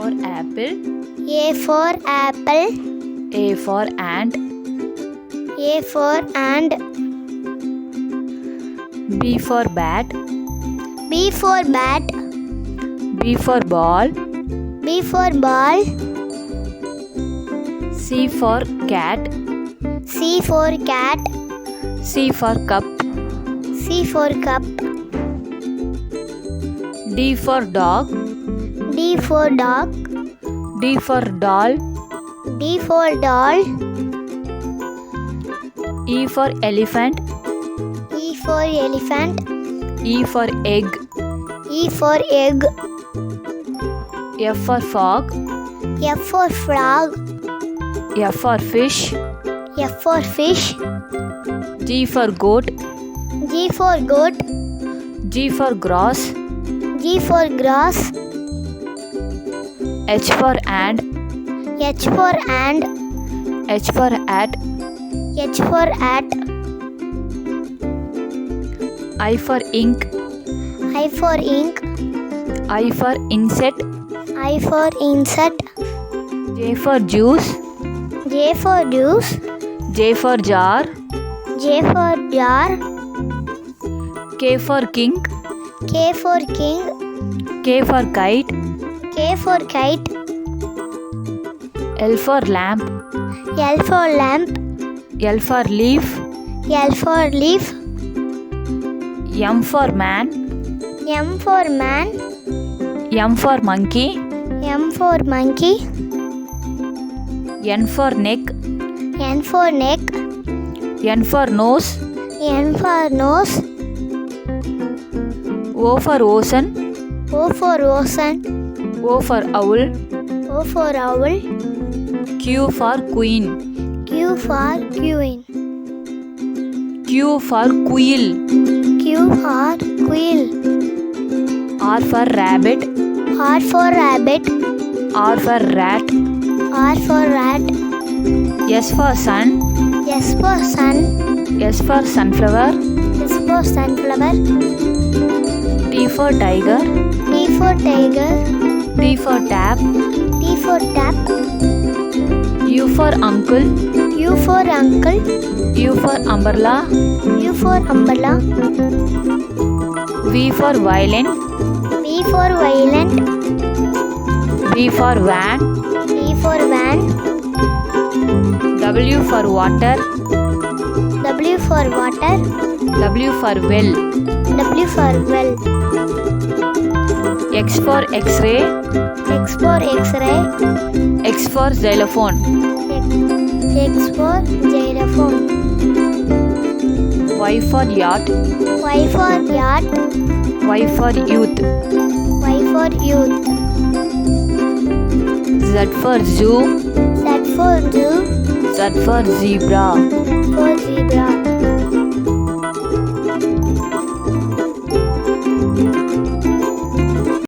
for apple. A for apple. A for ant. A for ant. B for bat. B for bat. B for ball. B for ball. C for cat. C for cat. C for cup. C for cup. D for dog. D for dog. D for doll. D for doll. E for elephant. E for elephant. E for egg. E for egg. F for frog. F for frog. F for fish. F for fish. G for goat. G for goat. G for grouse. G for grass. H for ant. H for ant. H for hat. H for hat. I for ink. I for ink. I for insect. I for insect. J for juice. J for juice. J for jar. J for jar. K for king. K for king. K for kite. K for kite. L for lamp. L for lamp. L for leaf. L for leaf. M for man. M for man. M for monkey. M for monkey. N for neck. N for neck. N for nose. N for nose. O for ocean. O for ocean. O for owl. O for owl. Q for queen. Q for queen. Q for quail. Q for quail. R for rabbit. R for rabbit. R for rat. R for rat. S for sun. S for sun. S for sunflower. S for sunflower. T for tiger. T for tiger. T for tap. T for tap. U for uncle. U for uncle. U for umbrella. U for umbrella. V for violin. V for violin. V for van. V for van. W for water. W for water. W for well. W for well. X for x-ray. X for x-ray. X for xylophone. X for xylophone. Y for yacht. Y for yacht. Y for youth. Y for youth. Z for zoo. Z for zoo. Z for zebra. For zebra.